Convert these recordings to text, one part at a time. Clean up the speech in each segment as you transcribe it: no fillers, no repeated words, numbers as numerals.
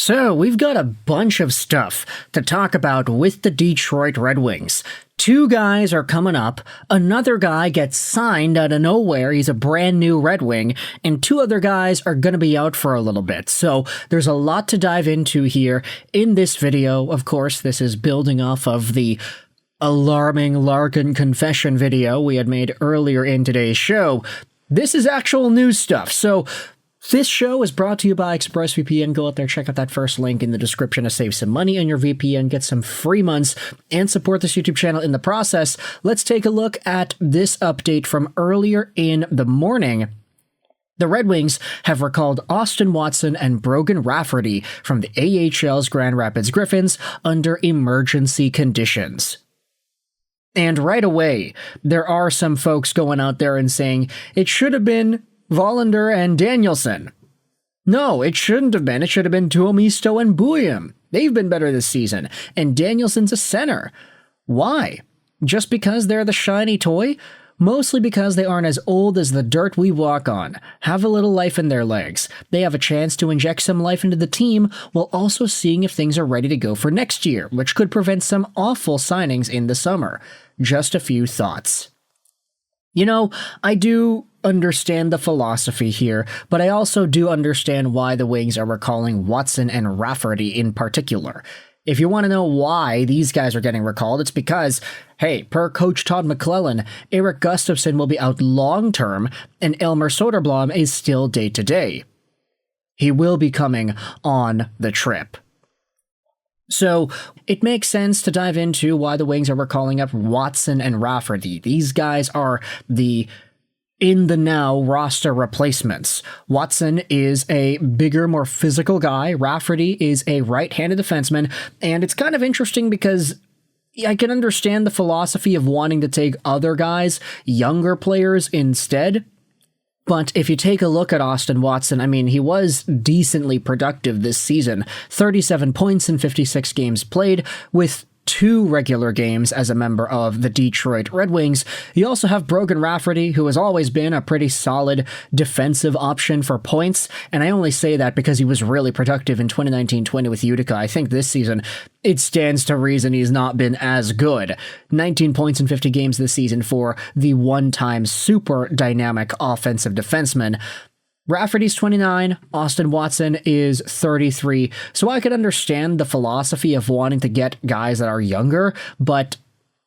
So, we've got a bunch of stuff to talk about with the Detroit Red Wings. Two guys are coming up, another guy gets signed out of nowhere, he's a brand new Red Wing, and two other guys are going to be out for a little bit. So, there's a lot to dive into here in this video. Of course, this is building off of the alarming Larkin confession video we had made earlier in today's show. This is actual news stuff, so this show is brought to you by ExpressVPN. Go out there, check out that first link in the description to save some money on your VPN, get some free months, and support this YouTube channel in the process. Let's take a look at this update from earlier in the morning. The Red Wings have recalled Austin Watson and Brogan Rafferty from the AHL's Grand Rapids Griffins under emergency conditions. And right away, there are some folks going out there and saying it should have been Wallander and Danielson. No, it shouldn't have been. It should have been Tuomisto and Buium. They've been better this season. And Danielson's a center. Why? Just because they're the shiny toy? Mostly because they aren't as old as the dirt we walk on, have a little life in their legs. They have a chance to inject some life into the team while also seeing if things are ready to go for next year, which could prevent some awful signings in the summer. Just a few thoughts. You know, I do understand the philosophy here, but I also do understand why the Wings are recalling Watson and Rafferty in particular. If you want to know why these guys are getting recalled, it's because, hey, per coach Todd McLellan, Erik Gustafsson will be out long-term, and Elmer Soderblom is still day-to-day. He will be coming on the trip. So, it makes sense to dive into why the Wings are recalling up Watson and Rafferty. These guys are the in-the-now roster replacements. Watson is a bigger, more physical guy. Rafferty is a right-handed defenseman, and it's kind of interesting because I can understand the philosophy of wanting to take other guys, younger players instead. But if you take a look at Austin Watson, I mean, he was decently productive this season. 37 points in 56 games played, with 2 regular games as a member of the Detroit Red Wings. You also have Brogan Rafferty, who has always been a pretty solid defensive option for points, and I only say that because he was really productive in 2019-20 with Utica. I think this season, it stands to reason he's not been as good. 19 points in 50 games this season for the one-time super dynamic offensive defenseman. Rafferty's 29, Austin Watson is 33, so I could understand the philosophy of wanting to get guys that are younger, but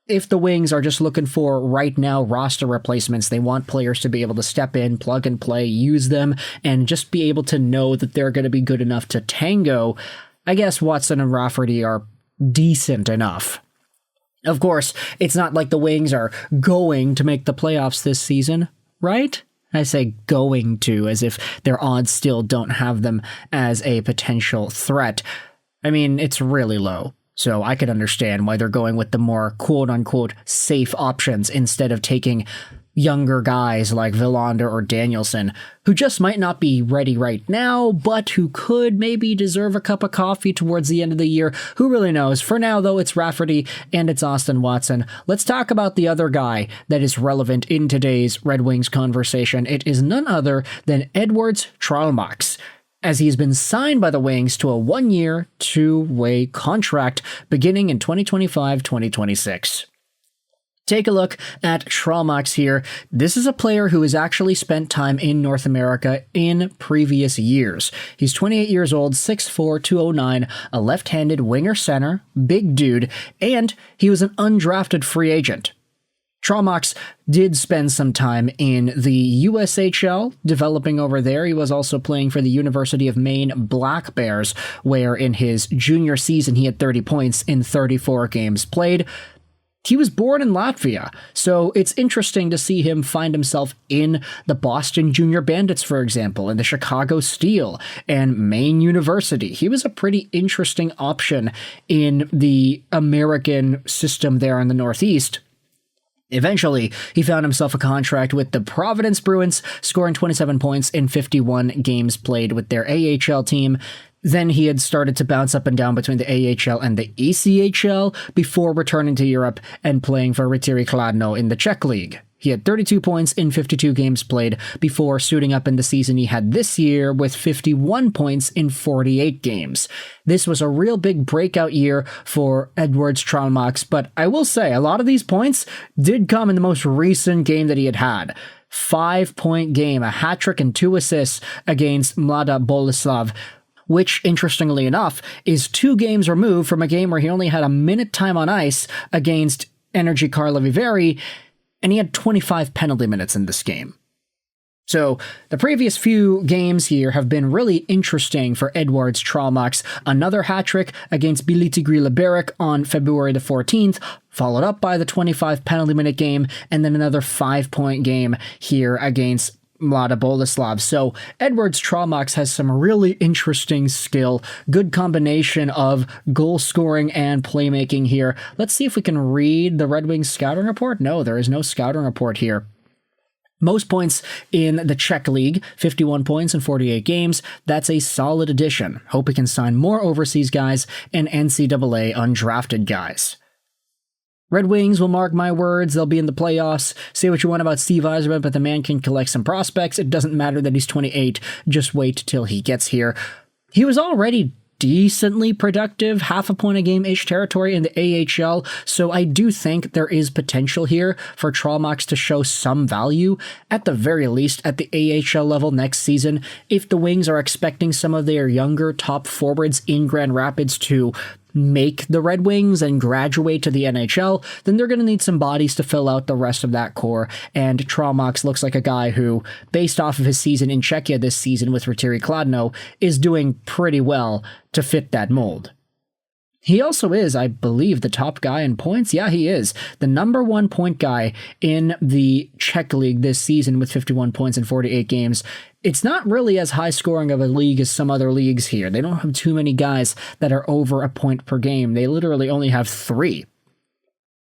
if the Wings are just looking for right now roster replacements, they want players to be able to step in, plug and play, use them, and just be able to know that they're going to be good enough to tango, I guess Watson and Rafferty are decent enough. Of course, it's not like the Wings are going to make the playoffs this season, right? I say going to, as if their odds still don't have them as a potential threat. I mean, it's really low, so I could understand why they're going with the more quote-unquote safe options instead of taking younger guys like Willander or Danielson, who just might not be ready right now, but who could maybe deserve a cup of coffee towards the end of the year. Who really knows? For now, though, it's Rafferty and it's Austin Watson. Let's talk about the other guy that is relevant in today's Red Wings conversation. It is none other than Eduards Tralmaks, as he's been signed by the Wings to a 1-year, 2-way contract beginning in 2025-2026. Take a look at Tralmaks here. This is a player who has actually spent time in North America in previous years. He's 28 years old, 6'4", 209, a left-handed winger center, big dude, and he was an undrafted free agent. Tralmaks did spend some time in the USHL, developing over there. He was also playing for the University of Maine Black Bears, where in his junior season he had 30 points in 34 games played. He was born in Latvia, so it's interesting to see him find himself in the Boston Junior Bandits, for example, and the Chicago Steel and Maine University. He was a pretty interesting option in the American system there in the Northeast. Eventually, he found himself a contract with the Providence Bruins, scoring 27 points in 51 games played with their AHL team. Then he had started to bounce up and down between the AHL and the ECHL before returning to Europe and playing for Rytiri Kladno in the Czech League. He had 32 points in 52 games played before suiting up in the season he had this year with 51 points in 48 games. This was a real big breakout year for Eduards Tralmaks, but I will say a lot of these points did come in the most recent game that he had. 5-point game, a hat trick and 2 assists against Mlada Boleslav, which, interestingly enough, is 2 games removed from a game where he only had a minute time on ice against Energy Karlovy, and he had 25 penalty minutes in this game. So the previous few games here have been really interesting for Eduards Tralmaks. Another hat trick against Berkly on February the 14th, followed up by the 25 penalty minute game, and then another 5-point game here against Mlada Boleslav. So Eduards Tralmaks has some really interesting skill, good combination of goal scoring and playmaking here. Let's see if we can read the Red Wings scouting report. No, there is no scouting report here. Most points in the Czech League, 51 points in 48 games. That's a solid addition. Hope he can sign more overseas guys and NCAA undrafted guys. Red Wings will mark my words, they'll be in the playoffs. Say what you want about Steve Yzerman, but the man can collect some prospects. It doesn't matter that he's 28, just wait till he gets here. He was already decently productive, half a point a game-ish territory in the AHL, so I do think there is potential here for Tralmaks to show some value, at the very least at the AHL level next season. If the Wings are expecting some of their younger top forwards in Grand Rapids to make the Red Wings and graduate to the NHL, then they're going to need some bodies to fill out the rest of that core, and Tralmaks looks like a guy who, based off of his season in Czechia this season with Rytiri Kladno, is doing pretty well to fit that mold. He also is, I believe, the top guy in points. Yeah, he is. The number 1 point guy in the Czech League this season with 51 points in 48 games. It's not really as high scoring of a league as some other leagues here. They don't have too many guys that are over a point per game. They literally only have 3.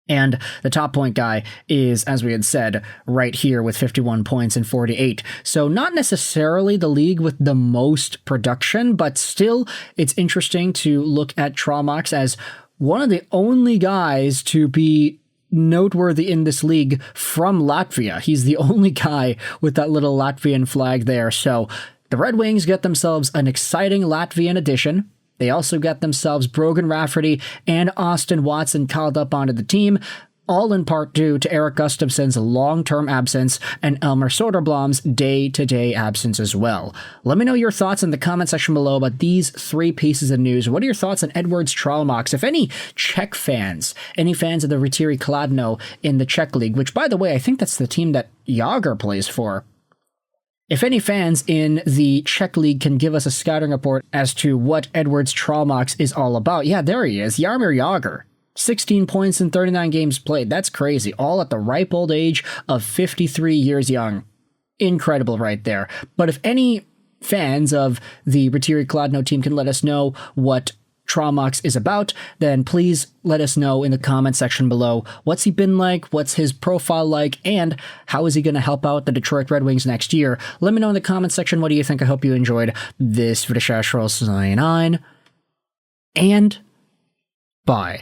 And the top point guy is, as we had said, right here with 51 points in 48. So not necessarily the league with the most production, but still it's interesting to look at Tralmaks as one of the only guys to be noteworthy in this league from Latvia. He's the only guy with that little Latvian flag there. So the Red Wings get themselves an exciting Latvian addition. They also got themselves Brogan Rafferty and Austin Watson called up onto the team, all in part due to Erik Gustafsson's long-term absence and Elmer Soderblom's day-to-day absence as well. Let me know your thoughts in the comment section below about these 3 pieces of news. What are your thoughts on Eduards Tralmaks? If any Czech fans, any fans of the Rytiri Kladno in the Czech League, which, by the way, I think that's the team that Jágr plays for. If any fans in the Czech League can give us a scouting report as to what Eduards Tralmaks is all about. Yeah, there he is, Jaromír Jágr. 16 points in 39 games played. That's crazy. All at the ripe old age of 53 years young. Incredible right there. But if any fans of the Rytiri Kladno team can let us know what Tralmaks is about, then please let us know in the comment section below. What's he been like? What's his profile like? And how is he going to help out the Detroit Red Wings next year? Let me know in the comment section. What do you think? I hope you enjoyed this video. Zayne, and bye.